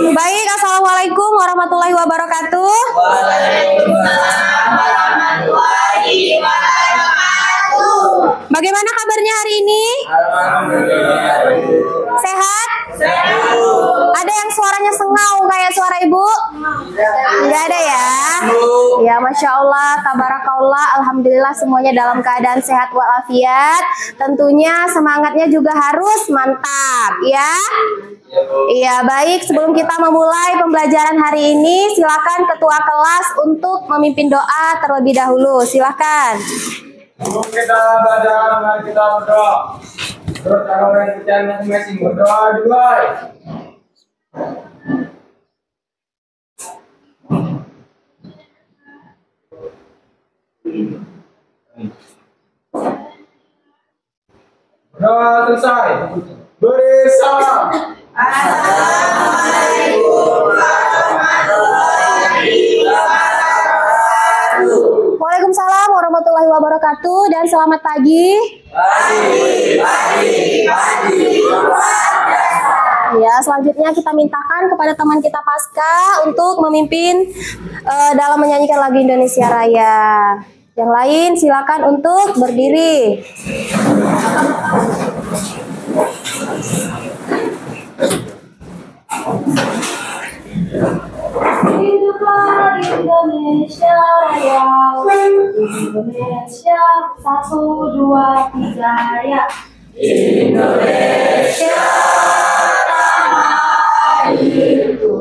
Baik, assalamualaikum warahmatullahi wabarakatuh. Waalaikumsalam warahmatullahi wabarakatuh. Bagaimana kabarnya hari ini? Alhamdulillah. Sehat? Sehat. Ada yang suaranya sengau kayak suara ibu? Enggak ada ya? Ya, Masya Allah, tabarakallah, alhamdulillah semuanya dalam keadaan sehat walafiat. Tentunya semangatnya juga harus mantap, ya. Iya, baik. Sebelum kita memulai pembelajaran hari ini, silakan ketua kelas untuk memimpin doa terlebih dahulu. Silakan. Sebelum kita belajar, mari kita berdoa. Terus orang yang percaya masing-masing berdoa dimulai. Berdoa selesai. Beri salam. Assalamualaikum warahmatullahi wabarakatuh. Waalaikumsalam warahmatullahi wabarakatuh dan selamat pagi. Pagi. Ya, selanjutnya kita mintakan kepada teman kita Pasca untuk memimpin dalam menyanyikan lagu Indonesia Raya. Yang lain silakan untuk berdiri. Hiduplah Indonesia Raya, Indonesia 1, 2, 3 ya. Indonesia tanah airku,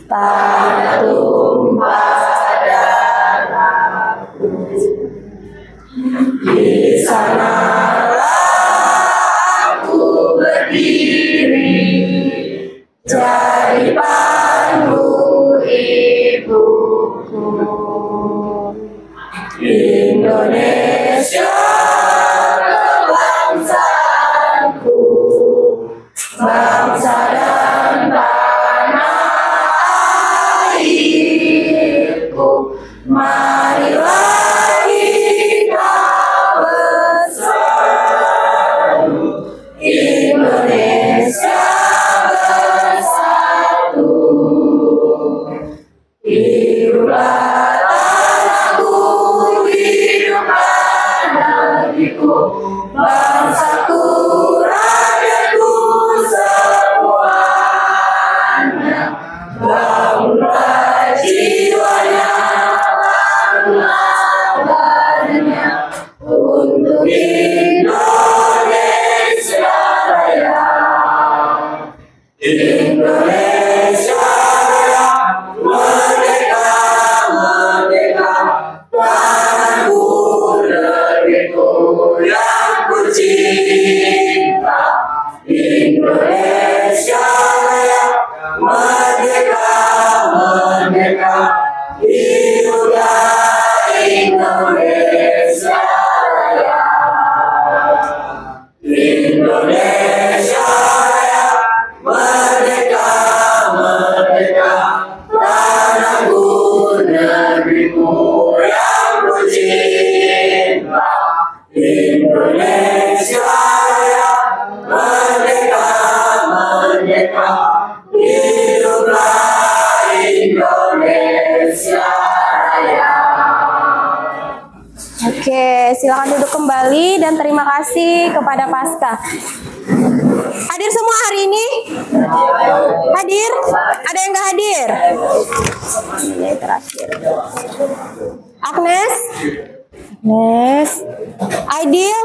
tanah tumpah darahku. Di sanalah aku berdiri, jadi pandu ibuku. Indonesia kebangsaanku, bangsa dan tanah airku. Marilah kita bersatu, Indonesia bersatu. Hiduplah tanahku, hiduplah negeriku, bangsaku, rakyatku semuanya. Bangunlah jiwanya, bangunlah badannya untuk Indonesia Raya. Indonesia Raya, merdeka, merdeka, tanahku, negeriku yang ku cinta. Indonesia Raya, merdeka, merdeka, hiduplah Indonesia Raya. Indonesia Raya, merdeka, merdeka, tanahku, negeriku yang ku cinta. Indonesia Raya, merdeka, merdeka, hiduplah Indonesia Raya. Oke, silakan duduk kembali dan terima kasih kepada Pasca. Hadir semua hari ini? Hadir? Ada yang nggak hadir? Ini terakhir. Agnes? Agnes? Aidil?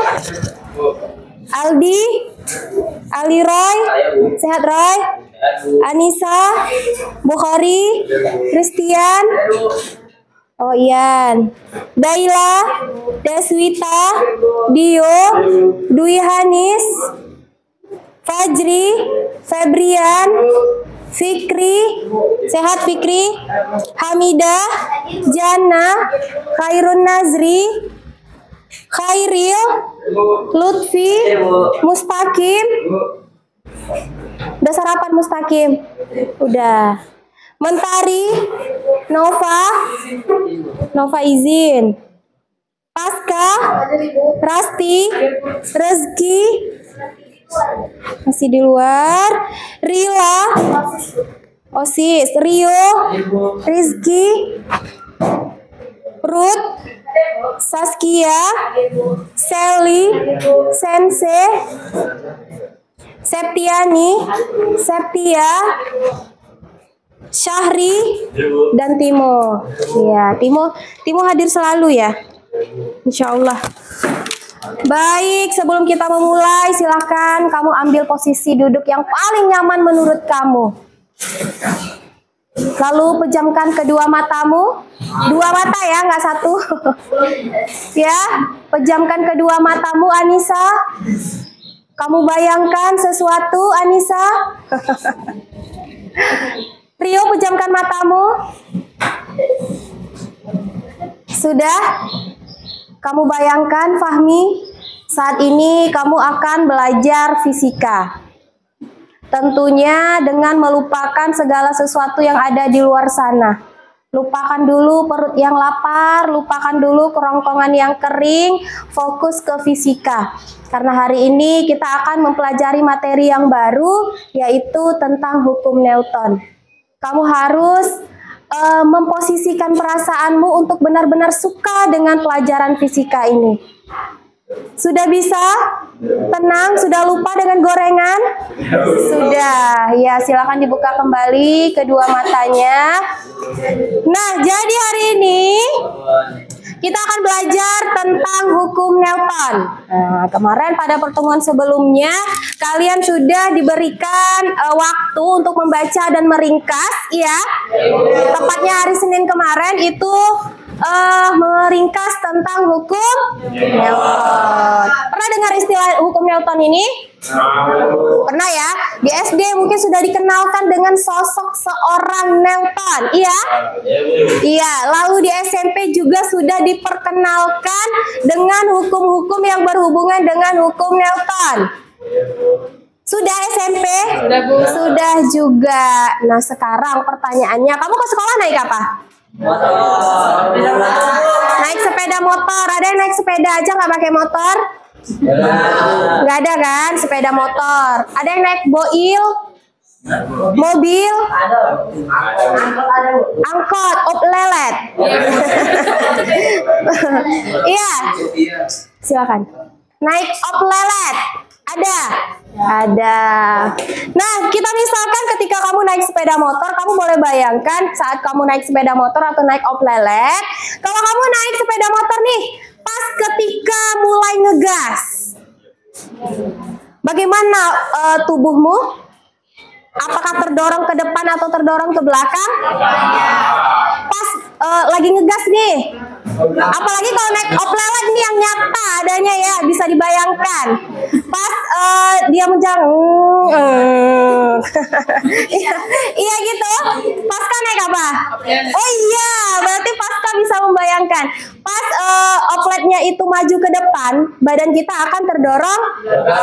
Aldi? Ali Roy? Sehat Roy? Anissa? Bukhari? Christian? Oh Ian, Daila, Deswita, Dio, Dwi Hanis, Fajri, Febrian, Fikri, sehat Fikri. Hamidah, Jana, Khairun Nazri, Khairil, Lutfi, Mustaqim. Udah sarapan Mustaqim? Udah. Mentari, Nova izin. Pasca, Rasti, Rezki, masih di luar. Rila, OSIS. Rio, Rizky, Ruth, Saskia, Sally, Sense, Septiani, Septia, Syahri, dan Timo. Ya, Timo hadir selalu ya. Insya Allah. Baik, sebelum kita memulai, silakan kamu ambil posisi duduk yang paling nyaman menurut kamu. Lalu pejamkan kedua matamu. Dua mata ya, nggak satu. Ya, pejamkan kedua matamu, Anissa. Kamu bayangkan sesuatu, Anissa. Rio, pejamkan matamu. Sudah? Kamu bayangkan, Fahmi, saat ini kamu akan belajar fisika. Tentunya dengan melupakan segala sesuatu yang ada di luar sana. Lupakan dulu perut yang lapar, lupakan dulu kerongkongan yang kering, fokus ke fisika. Karena hari ini kita akan mempelajari materi yang baru, yaitu tentang hukum Newton. Kamu harus memposisikan perasaanmu untuk benar-benar suka dengan pelajaran fisika ini. Sudah bisa? Tenang? Sudah lupa dengan gorengan? Sudah. Ya, silakan dibuka kembali kedua matanya. Nah, jadi hari ini kita akan belajar tentang hukum Newton. Nah, kemarin pada pertemuan sebelumnya kalian sudah diberikan waktu untuk membaca dan meringkas, ya. Tepatnya hari Senin kemarin itu meringkas tentang hukum Newton. Pernah dengar istilah hukum Newton ini? Pernah ya? Di SD mungkin sudah dikenalkan dengan sosok seorang Newton, iya? Iya, lalu di SMP juga sudah diperkenalkan dengan hukum-hukum yang berhubungan dengan hukum Newton. Sudah SMP? Sudah, Bu. Sudah juga. Nah, sekarang pertanyaannya, kamu ke sekolah naik apa? Motor. Naik sepeda motor. Ada yang naik sepeda aja nggak pakai motor? Nggak ada kan sepeda motor. Ada yang naik boil, mobil, angkot, lelet. Iya, silakan. Naik lelet. Ada. Nah, kita misalkan ketika kamu naik sepeda motor, kamu boleh bayangkan saat kamu naik sepeda motor atau naik lelet. Kalau kamu naik sepeda motor nih, pas ketika mulai ngegas, bagaimana tubuhmu? Apakah terdorong ke depan atau terdorong ke belakang? Pas lagi ngegas nih, apalagi kalau naik lelet nih yang nyata adanya ya, bisa dibayangkan. Pas dia menjalan, iya gitu. Pasca naik apa? Oh iya, berarti pasca bisa membayangkan. Pas opletnya itu maju ke depan, badan kita akan terdorong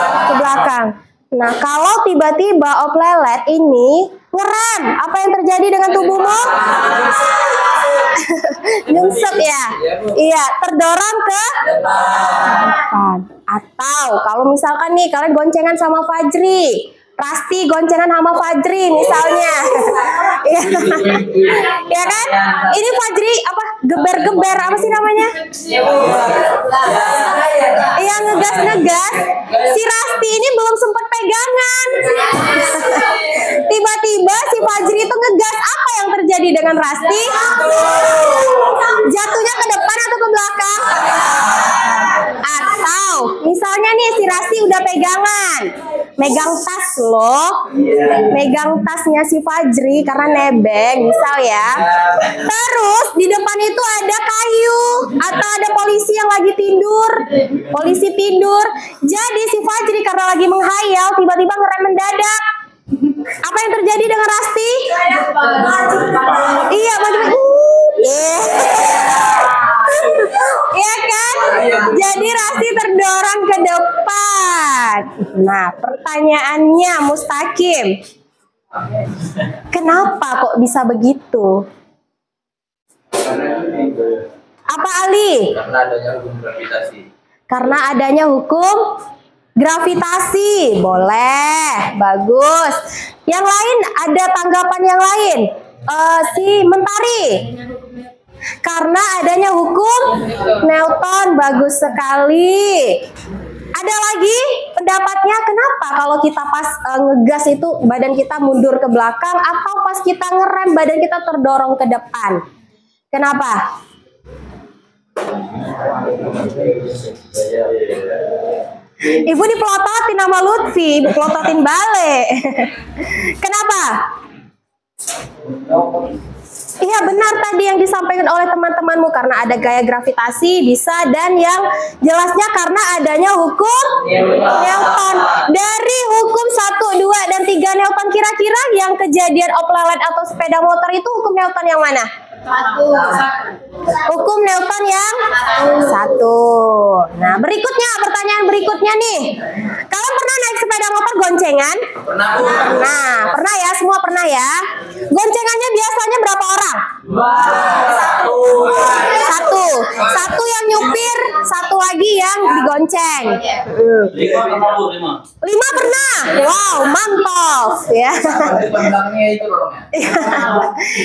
ke belakang. Nah, kalau tiba-tiba oplelet ini ngerem, apa yang terjadi dengan tubuhmu? Nyungsep ya? Iya, terdorong ke depan. Atau kalau misalkan nih kalian goncengan sama Fajri, Rasti goncengan sama Fajri misalnya. Ya kan? Ini Fajri apa? Geber-geber apa sih namanya? Iya, ngegas-ngegas. Si Rasti ini belum sempat pegangan. Tiba-tiba si Fajri itu ngegas. Apa yang terjadi dengan Rasti? Jatuhnya ke depan atau ke belakang? Atau misalnya nih si Rasti udah pegangan, megang tas loh, megang tasnya si Fajri karena nebeng misal ya. Terus di depan itu ada kayu atau ada polisi yang lagi tidur, polisi tidur. Jadi si Fajri karena lagi menghayal tiba-tiba ngerem mendadak. Apa yang terjadi dengan Rasti? Iya, iya kan? Jadi Rasti terdorong ke depan. Nah, pertanyaannya Mustaqim. Kenapa kok bisa begitu? Apa Ali? Karena adanya hukum gravitasi. Karena adanya hukum gravitasi. Boleh, bagus. Yang lain ada tanggapan yang lain? Si Mentari. Karena adanya hukum Newton. Bagus sekali. Ada lagi pendapatnya kenapa kalau kita pas ngegas itu badan kita mundur ke belakang atau pas kita ngerem badan kita terdorong ke depan? Kenapa? Ibu dipelototin nama Lutfi, ibu pelototin balik. Kenapa? Iya benar tadi yang disampaikan oleh teman-temanmu, karena ada gaya gravitasi bisa, dan yang jelasnya karena adanya hukum Newton. Dari hukum 1, 2, dan 3 Newton, kira-kira yang kejadian oplelet atau sepeda motor itu hukum Newton yang mana? Hukum Newton yang 1. Nah, berikutnya, pertanyaan berikutnya nih. Kalian pernah naik sepeda motor goncengan? Pernah. Nah, pernah ya, semua pernah ya. Goncengannya biasanya berapa orang? Satu yang nyupir, satu lagi yang digonceng. 5 pernah. Wow, mantap ya.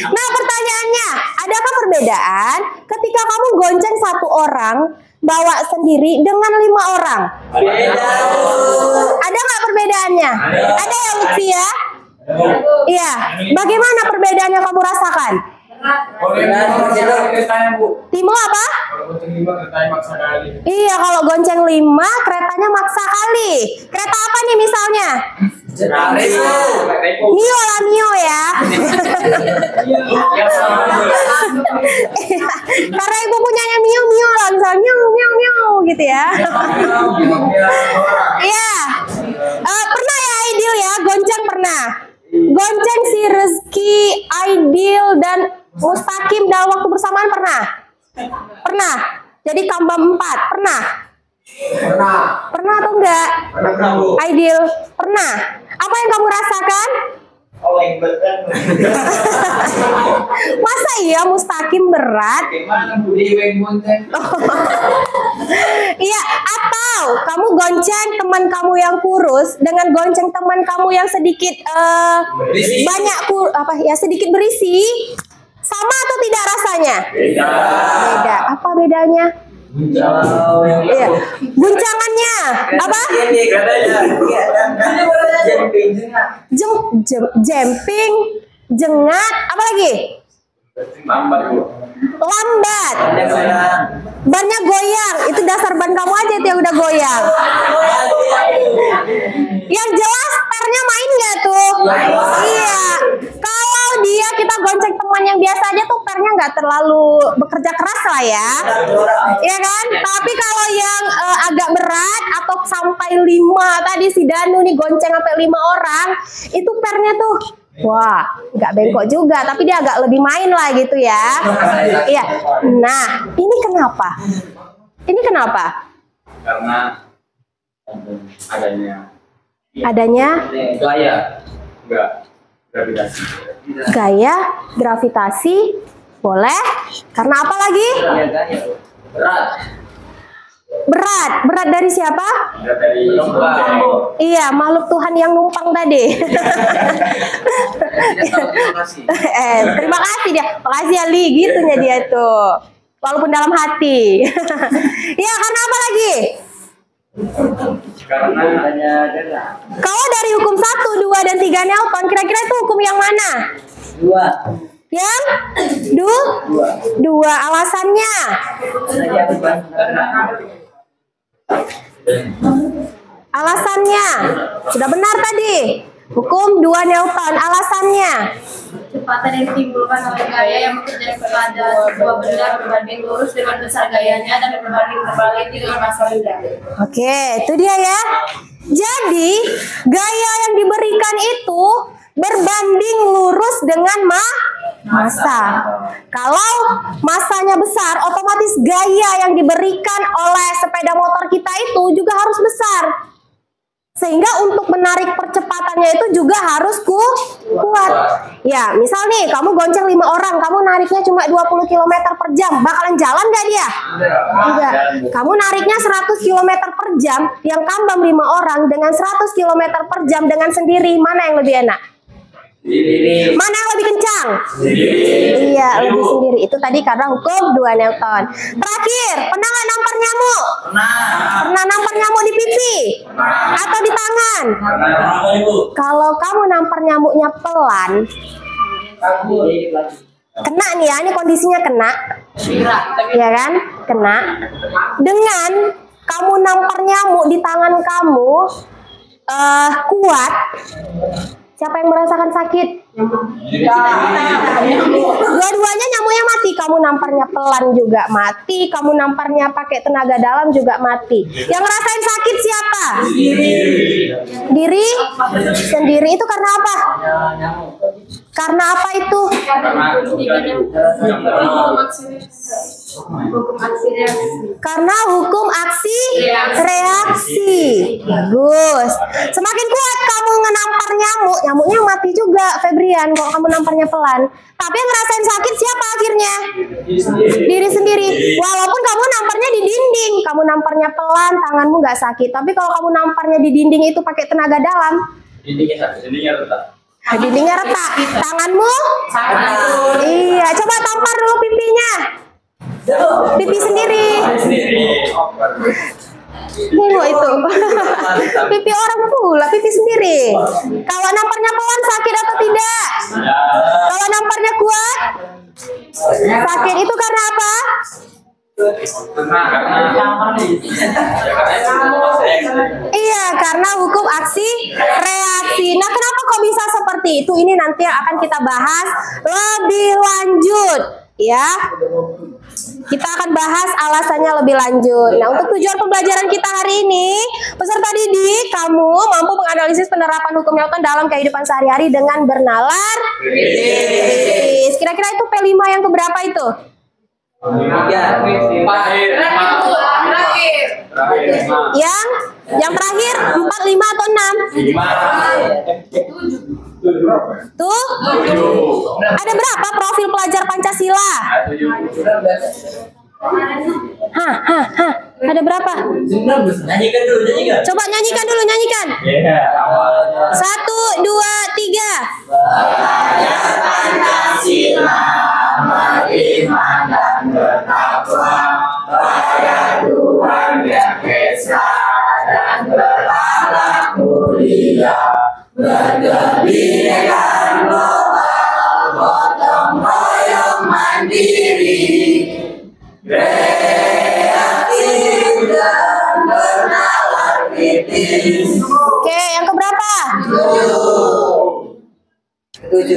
Nah, pertanyaannya, adakah perbedaan ketika kamu gonceng 1 orang, bawa sendiri dengan 5 orang? Ada nggak perbedaannya? Ada ya, Lutfi ya? Iya. Bagaimana perbedaannya kamu rasakan? Timo apa? Iya, kalau gonceng 5, keretanya maksa kali. Kereta apa nih misalnya? Mio lah, Mio ya. Karena ibu punyanya Mio lah, misalnya Mio gitu ya. Iya. Pernah ya Aidil ya, gonceng pernah. Gonceng si Rezeki, Aidil, dan Mustaqim dalam waktu bersamaan pernah? Pernah. Jadi tambah 4, pernah? Pernah atau enggak? Pernah, Bu. Aidil, pernah. Apa yang kamu rasakan? Masa iya Mustaqim berat? Iya, atau kamu gonceng teman kamu yang kurus dengan gonceng teman kamu yang sedikit sedikit berisi, sama atau tidak rasanya? Beda. Apa bedanya? Iya. Guncangannya apa? Jemping, jengat, apa lagi? Lambat. Bannya goyang. Itu dasar ban kamu aja itu yang udah goyang. Yang jelas pernya main nggak tuh? Iya. Kalau dia kita gonceng teman yang biasa aja tuh pernya nggak terlalu bekerja keras lah ya. Iya kan? Tapi kalau yang agak berat atau sampai 5 tadi si Danu nih gonceng sampai 5 orang, itu pernya tuh wah, nggak bengkok juga, tapi dia agak lebih main lah gitu ya. Iya. Nah, ini kenapa? Ini kenapa? Karena adanya gaya gravitasi. Boleh. Karena apa lagi? Berat dari siapa? Iya, makhluk Tuhan yang numpang tadi. Terima kasih dia. Makasih Ali, gitunya dia tuh. Walaupun dalam hati. Iya, karena apa lagi? Kalau dari hukum 1, 2, dan 3 Newton, kira-kira itu hukum yang mana? 2. Yang? 2. Alasannya? Alasannya sudah benar tadi. Hukum 2 Newton. Alasannya kecepatan yang ditimbulkan oleh gaya yang bekerja kepada sebuah benda berbanding lurus dengan besar gayanya dan berbanding terbalik dengan massa benda. Oke, itu dia ya. Jadi gaya yang diberikan itu berbanding lurus dengan massa. Kalau massanya besar, otomatis gaya yang diberikan oleh sepeda motor kita itu juga harus besar. Sehingga untuk menarik percepatannya itu juga harus kuat. Ya, misal nih kamu gonceng 5 orang, kamu nariknya cuma 20 km per jam, bakalan jalan gak dia? Enggak. Kamu nariknya 100 km per jam, yang kambang 5 orang dengan 100 km per jam dengan sendiri, mana yang lebih enak? Mana yang lebih kencang? Iya, lebih sendiri. Itu tadi karena hukum 2 Newton. Terakhir, pernah nggak nampar nyamuk? Pernah nampar nyamuk di pipi? Atau di tangan? Kalau kamu nampar nyamuknya pelan, kena nih ya, ini kondisinya kena, ya kan? Kena. Dengan kamu nampar nyamuk di tangan kamu kuat, siapa yang merasakan sakit? Dua-duanya nyamuknya mati. Kamu namparnya pelan juga mati, kamu namparnya pakai tenaga dalam juga mati. Yang ngerasain sakit siapa? Diri sendiri. Itu karena apa? Karena apa itu? Karena hukum aksi reaksi. Bagus. Semakin kuat kamu ngenampar nyamuk, nyamuknya mati juga, Febrian, kalau kamu namparnya pelan. Tapi yang ngerasain sakit siapa akhirnya? Diri sendiri. Walaupun kamu namparnya di dinding, kamu namparnya pelan, tanganmu nggak sakit. Tapi kalau kamu namparnya di dinding itu pakai tenaga dalam, dindingnya retak. Tanganmu? Iya, coba tampar dulu pipinya. Pipi sendiri. Tengok itu. Pipi orang pula, pipi sendiri. Kalau namparnya pelan sakit atau tidak? Kalau namparnya kuat? Sakit. Itu karena apa? Iya, karena hukum aksi reaksi. Nah, kenapa kok bisa seperti itu? Ini nanti akan kita bahas lebih lanjut, ya. Kita akan bahas alasannya lebih lanjut. Nah, untuk tujuan pembelajaran kita hari ini, peserta didik, kamu mampu menganalisis penerapan hukum Newton dalam kehidupan sehari-hari dengan bernalar kritis. Kira-kira itu P5 yang keberapa itu? Yang terakhir 4, 5 atau 6? 7. Tuh? Ada berapa profil pelajar Pancasila? Ada berapa? Nyanyikan dulu, nyanyikan. Coba nyanyikan dulu, nyanyikan. 1, 2, 3. Belajar Pancasila, beriman dan bertakwa pada Tuhan Yang Esa dan berakhlak mulia, berkebinekaan global, gotong royong mandiri, kreatif dan bernalar kritis. Oke, yang keberapa? 7.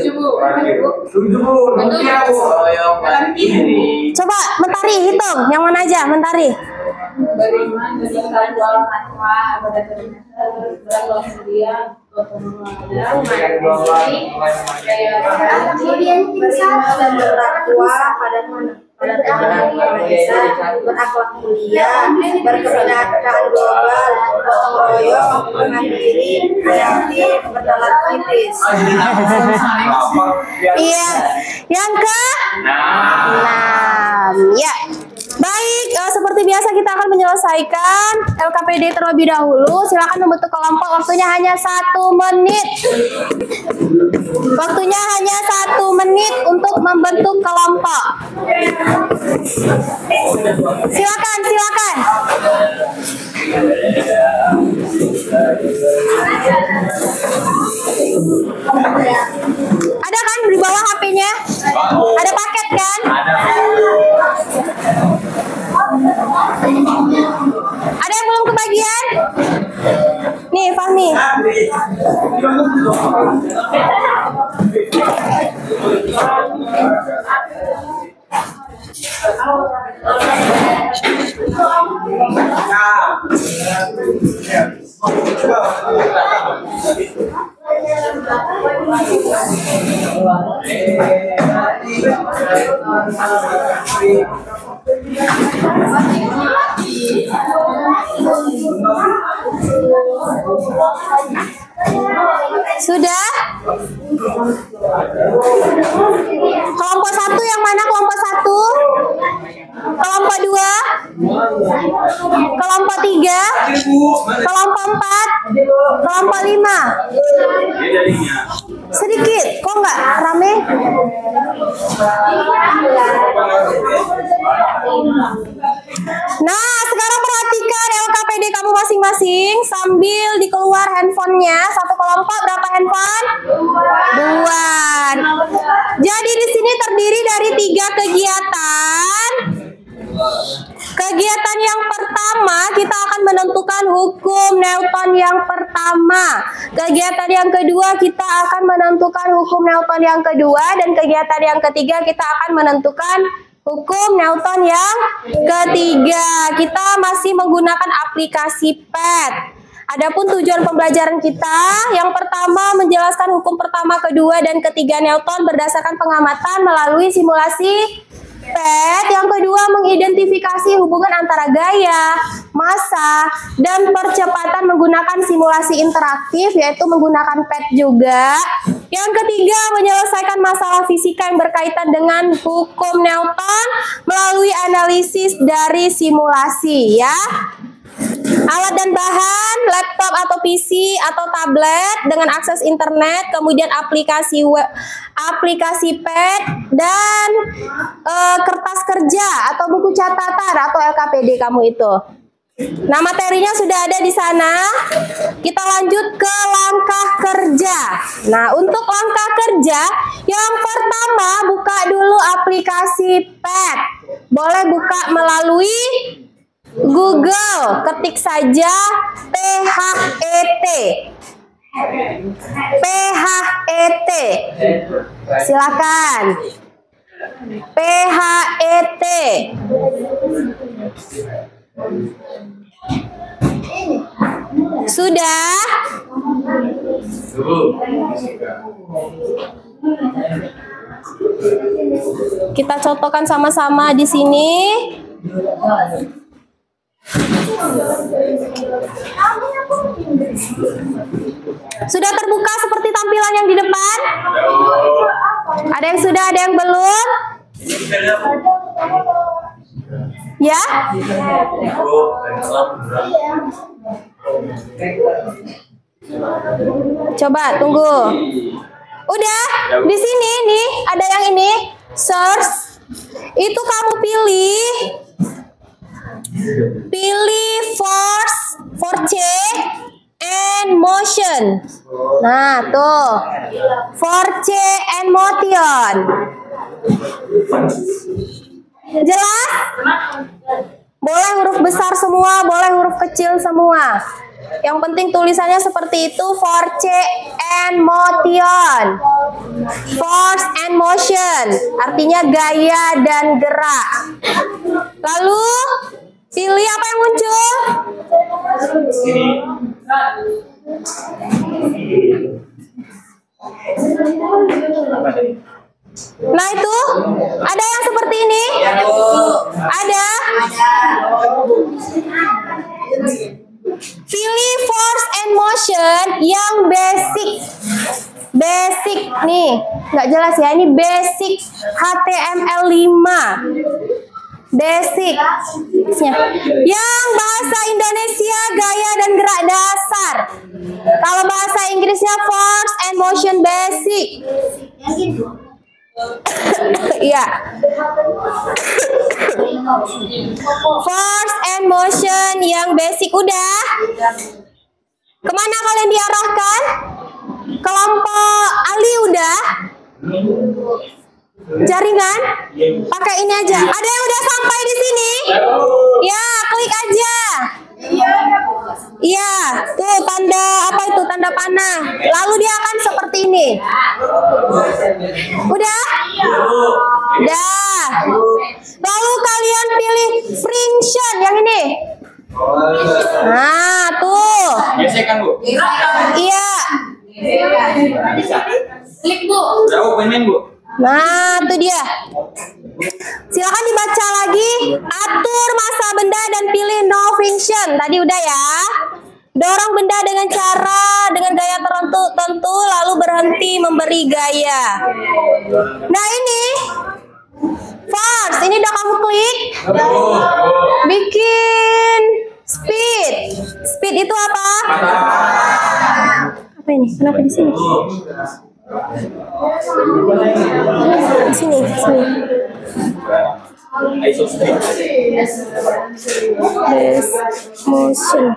Coba Mentari hitung, yang mana aja Mentari? Beriman, berikan fatwa, beragama mulia, kemudian beriman dan bertakwa pada Tuhan Yang Esa, berakhlak mulia, berkebinekaan global, gotong royong, mandiri, kreatif, bernalar kritis. Iya, yang ke 6. Ya. Baik, seperti biasa kita akan menyelesaikan LKPD terlebih dahulu. Silakan membentuk kelompok, waktunya hanya 1 menit. Waktunya hanya 1 menit untuk membentuk kelompok. Silakan, silakan. Ada kan di bawah HP-nya? Ada paket kan? Ada yang belum kebagian? Nih, Fahmi. Sudah? Kelompok 1 yang mana kelompok 1? Kelompok 2? Kelompok 3? Kelompok 4? Kelompok 5? Sedikit, kok nggak rame? Nah, sekarang perhatikan LKPD kamu masing-masing sambil dikeluar handphonenya. Satu kelompok berapa handphone? 2. Jadi di sini terdiri dari 3 kegiatan. Kegiatan yang pertama kita akan menentukan hukum Newton yang pertama. Kegiatan yang kedua kita akan menentukan hukum Newton yang kedua, dan kegiatan yang ketiga kita akan menentukan hukum Newton yang ketiga. Kita masih menggunakan aplikasi PET. Adapun tujuan pembelajaran kita, yang pertama menjelaskan hukum pertama, kedua, dan ketiga Newton berdasarkan pengamatan melalui simulasi PET. Yang kedua, mengidentifikasi hubungan antara gaya, massa, dan percepatan menggunakan simulasi interaktif, yaitu menggunakan PET juga. Yang ketiga, menyelesaikan masalah fisika yang berkaitan dengan hukum Newton melalui analisis dari simulasi, ya. Alat dan bahan, laptop atau PC atau tablet dengan akses internet, kemudian aplikasi web, aplikasi PET, dan kertas kerja atau buku catatan atau LKPD kamu itu. Nah, materinya sudah ada di sana. Kita lanjut ke langkah kerja. Nah, untuk langkah kerja, yang pertama buka dulu aplikasi PET. Boleh buka melalui Google, ketik saja PHET. PHET. Silakan. PHET. Sudah? Kita contohkan sama-sama di sini. Sudah terbuka seperti tampilan yang di depan? Ada yang sudah, ada yang belum? Ya? Coba tunggu. Udah? Di sini nih, ada yang ini, search. Itu kamu pilih force and motion. Nah, tuh. Force and motion. Jelas? Boleh huruf besar semua, boleh huruf kecil semua. Yang penting tulisannya seperti itu, force and motion. Force and motion artinya gaya dan gerak. Lalu pilih apa yang muncul? Nah, itu ada yang seperti ini? Ada? Pilih force and motion yang basic. Basic nih, nggak jelas ya, ini basic HTML5. Basic yang bahasa Indonesia gaya dan gerak dasar. Kalau bahasa Inggrisnya force and motion basic. Iya. Force and motion yang basic udah. Kemana kalian diarahkan? Kelompok Ali udah. Jaringan? Pakai ini aja. Ada yang udah sampai di sini? Ya, klik aja. Iya, tuh tanda apa itu? Tanda panah. Lalu dia akan seperti ini. Udah? Udah. Lalu kalian pilih friction yang ini. Nah, tuh. Gesekan, Bu. Iya. Klik Bu. Jauh pengen Bu. Nah, itu dia. Silakan dibaca lagi. Atur masa benda dan pilih no function. Tadi udah ya. Dorong benda dengan gaya tertentu lalu berhenti memberi gaya. Nah, ini first, ini udah kamu klik. Bikin speed. Speed itu apa? Apa ini? Kenapa di sini? Di sini. This motion.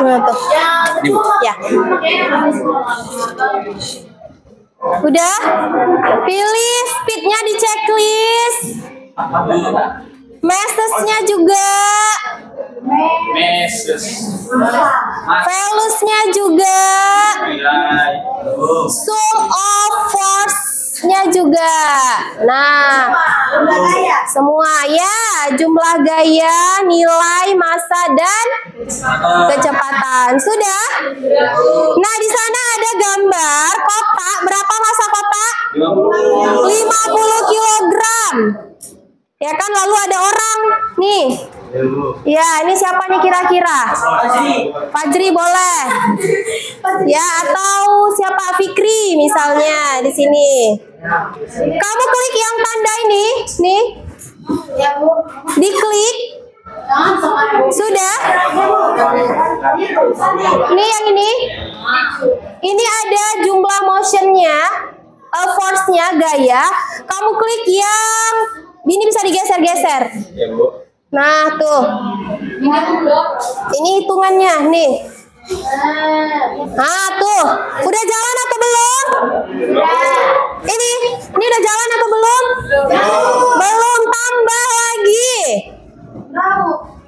Nah, tuh. Ya. Udah? Pilih speednya di checklist. Message-nya juga. Values-nya juga. Sum of force-nya juga. Nah, semua ya, jumlah gaya, nilai, massa, dan kecepatan. Sudah? Nah, di sana ada gambar kotak. Berapa massa kotak? 50 kilogram. Ya kan, lalu ada orang nih. Ya, ini siapa nih kira-kira? Fajri boleh. Ya, atau siapa? Fikri misalnya di sini. Kamu klik yang tanda ini, nih. Diklik. Sudah? Ini yang ini. Ini ada jumlah motionnya, force-nya, gaya. Kamu klik yang ini bisa digeser-geser. Nah, tuh. Ini hitungannya, nih. Nah, tuh. Udah jalan atau belum? Ini udah jalan atau belum? Belum, tambah lagi.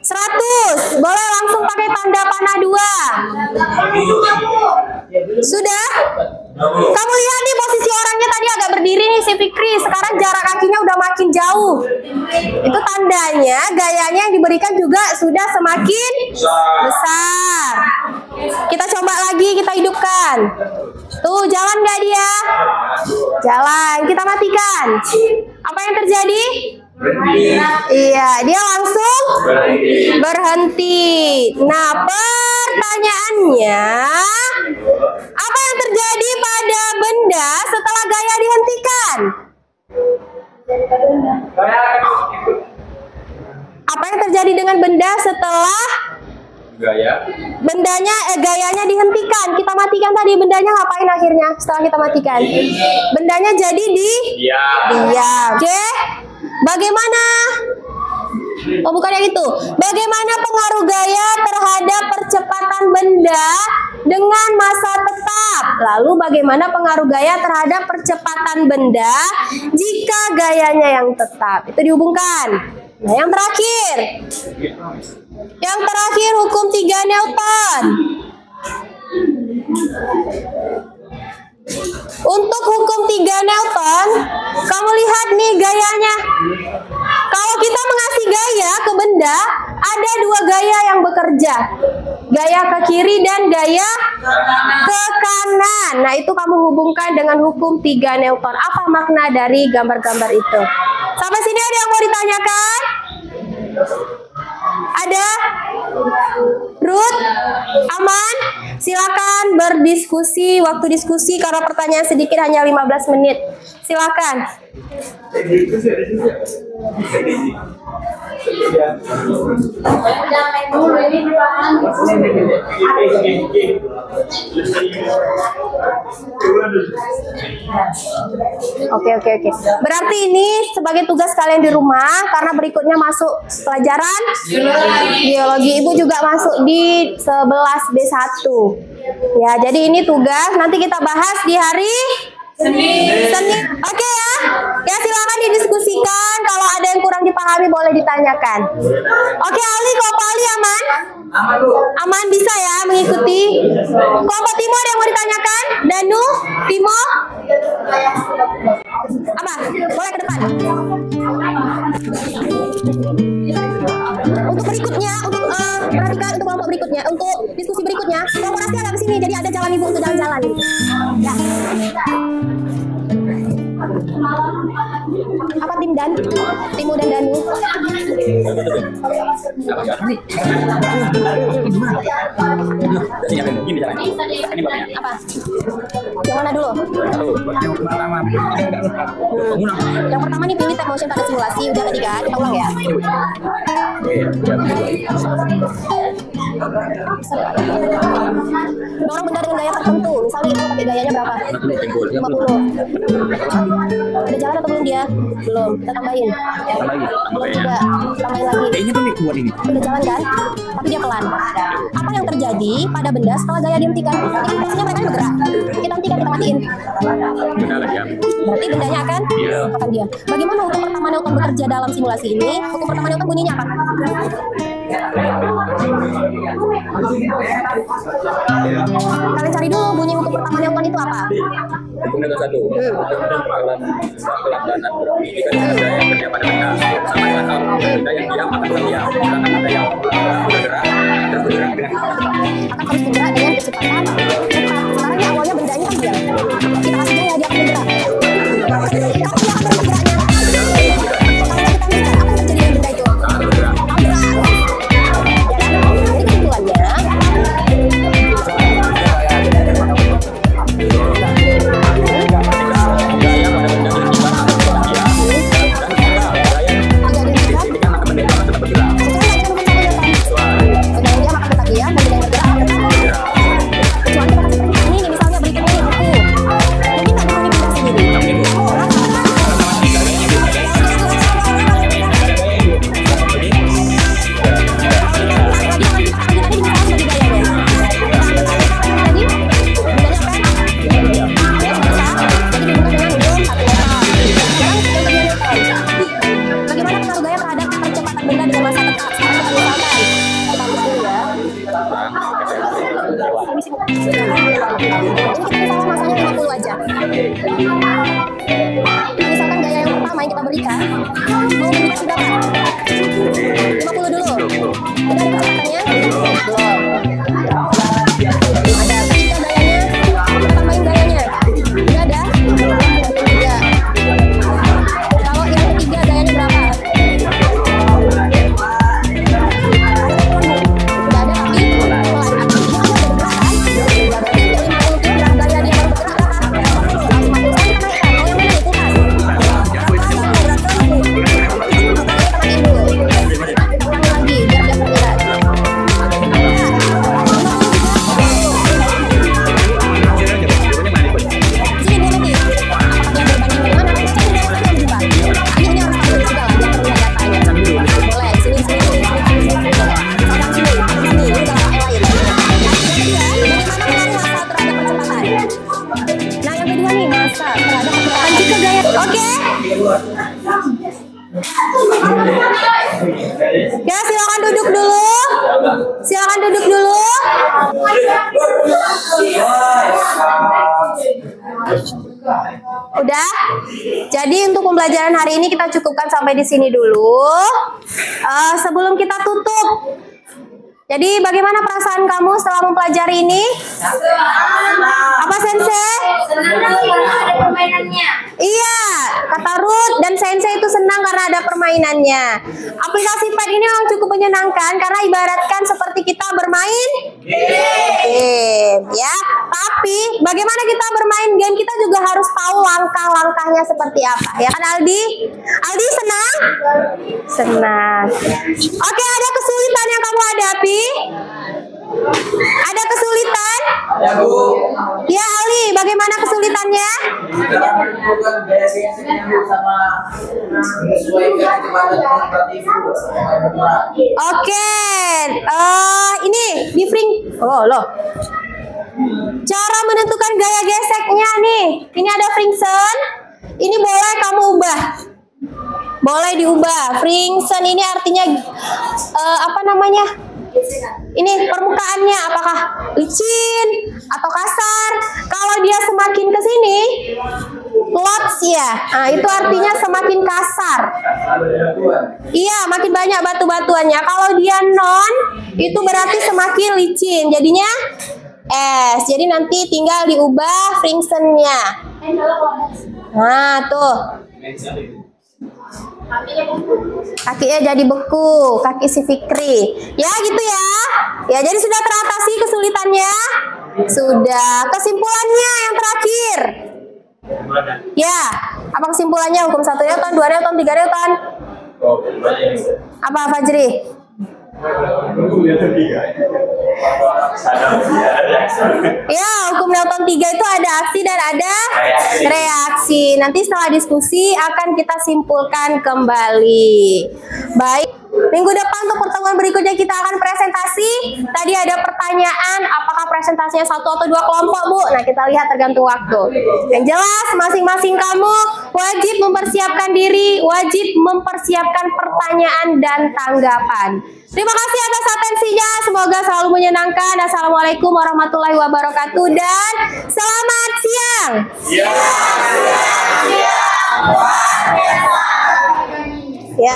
100. Boleh langsung pakai tanda panah 2. Sudah? Kamu lihat nih posisi orangnya tadi agak berdiri nih si Fikri. Sekarang jarak kakinya udah makin jauh. Itu tandanya gayanya yang diberikan juga sudah semakin besar. Kita coba lagi, kita hidupkan. Tuh, jalan nggak dia? Jalan. Kita matikan. Apa yang terjadi? Iya, dia langsung berhenti. Nah, pertanyaannya, apa yang terjadi pada benda setelah gaya dihentikan? Apa yang terjadi dengan benda setelah gayanya dihentikan? Kita matikan tadi, bendanya ngapain akhirnya setelah kita matikan? Bendanya jadi diam. Oke? Bagaimana? Oh, bukan yang itu. Bagaimana pengaruh gaya terhadap percepatan benda dengan massa tetap? Lalu bagaimana pengaruh gaya terhadap percepatan benda jika gayanya yang tetap? Itu dihubungkan. Nah, yang terakhir. Yang terakhir hukum 3 Newton. Untuk hukum 3 Newton, kamu lihat nih gayanya. Kalau kita mengasih gaya ke benda, ada 2 gaya yang bekerja. Gaya ke kiri dan gaya ke kanan. Nah, itu kamu hubungkan dengan hukum 3 Newton. Apa makna dari gambar-gambar itu? Sampai sini ada yang mau ditanyakan? Ada? Ruth? Aman? Silakan berdiskusi. Waktu diskusi karena pertanyaan sedikit hanya 15 menit. Silakan. Oke. Berarti ini sebagai tugas kalian di rumah karena berikutnya masuk pelajaran biologi. Ibu juga masuk di 11 B1. Ya, jadi ini tugas nanti kita bahas di hari Senin. Oke ya. Ya, silakan didiskusikan. Kalau ada yang kurang dipahami boleh ditanyakan. Oke, Ali, kelompok Ali aman? Aman, Bu. Aman, bisa ya mengikuti. Kelompok Timur ada yang mau ditanyakan? Danu? Danu, Timo. Apa? Boleh ke depan. Untuk berikutnya, untuk perhatikan untuk kelompok berikutnya, untuk diskusi berikutnya, kelompok Rasti agak kesini, jadi ada jalan ibu untuk jalan-jalan gitu. Ya. Apa tim Dan? Timo dan Danu. Apa? Yang mana dulu? Yang pertama nih pilih tap motion pada simulasi. Udah tadi kan? Kita ulang ya. Dorong benda dengan gaya tertentu. Misalnya kita pakai gayanya berapa? 50. Udah jalan atau belum dia? Belum. Kita tambahin. Belum juga. Tambahin lagi. Kayaknya tuh kuat ini. Udah jalan kan? Tapi dia pelan. Apa yang terjadi pada benda setelah gaya dihentikan? Ini posisinya mereka bergerak. Kita hentikan, kita matiin. Berarti bendanya akan diam. Bagaimana hukum pertama Newton bekerja dalam simulasi ini? Hukum pertama Newton bunyinya apa? Kalian cari dulu bunyi hukum pertama Newton itu apa? Hukum Newton 1. Kelangganan ini kan ada yang kerja pada benda sama dengan hal benda yang diam akan berdiam, sedangkan benda yang bergerak terus bergerak dengan Akan terus bergerak dengan kecepatan cepat. Sekarang ini awalnya bendanya kan diam. Kita kasih gaya dia akan bergerak. Kalau dia akan bergeraknya, kalau kita hentikan, apa yang terjadi dengan benda itu? Bergerak. Jadi kesimpulannya, misalkan gaya yang pertama yang kita berikan mau berikan berapa? 50 dulu. Udah ada kecepatannya? Belum. Ada ketiga gayanya, kita tambahin gayanya. Udah ada? Tiga. Kalau yang ketiga gayanya berapa? Udah ada tapi pelan. Artinya dia udah bergerak kan? Berarti 50 itu gaya dia baru bergerak kan? 50 kan kita naikkan. Mau yang mana itu kan? Ya, silakan duduk dulu. Silakan duduk dulu. Udah. Jadi untuk pembelajaran hari ini kita cukupkan sampai di sini dulu. Sebelum kita tutup, jadi bagaimana perasaan kamu setelah mempelajari ini? Apa Sensei? Senang karena ada permainannya. Iya, kata Ruth dan Sensei itu senang karena ada permainannya. Aplikasi Pad ini memang cukup menyenangkan karena ibaratkan seperti kita bermain game, ya. Tapi bagaimana kita bermain game, kita juga harus tahu langkah-langkahnya seperti apa, ya kan Aldi? Aldi senang? Senang. Oke, ada kesulitan yang kamu hadapi? Ada kesulitan? Ya Bu. Ya Ali, bagaimana kesulitannya? Kita menentukan gaya basic sama menyesuaikan kecepatan seperti itu. Oke, ini di frame. Oh loh. Cara menentukan gaya geseknya nih. Ini ada friction. Ini boleh kamu ubah. Boleh diubah. Friction ini artinya apa namanya? Ini permukaannya apakah licin atau kasar. Kalau dia semakin ke sini, lots ya. Nah, itu artinya semakin kasar. Iya, makin banyak batu-batuannya. Kalau dia non, itu berarti semakin licin. Jadinya S. Jadi nanti tinggal diubah frictionnya. Nah, tuh. Kakinya jadi beku, kaki si Fikri. Ya, gitu ya. Ya, jadi sudah teratasi kesulitannya. Sudah. Kesimpulannya yang terakhir. Ya, apa kesimpulannya? Hukum 1 Newton, 2 Newton, 3 Newton. Apa Fajri? Ya, hukum Newton 3 itu ada aksi dan ada reaksi. Nanti setelah diskusi akan kita simpulkan kembali. Baik, minggu depan untuk pertemuan berikutnya kita akan presentasi. Tadi ada pertanyaan, apakah presentasinya 1 atau 2 kelompok, Bu? Nah, kita lihat tergantung waktu. Yang jelas, masing-masing kamu wajib mempersiapkan diri, wajib mempersiapkan pertanyaan dan tanggapan. Terima kasih atas atensinya, semoga selalu menyenangkan. Assalamualaikum warahmatullahi wabarakatuh dan selamat siang. Ya.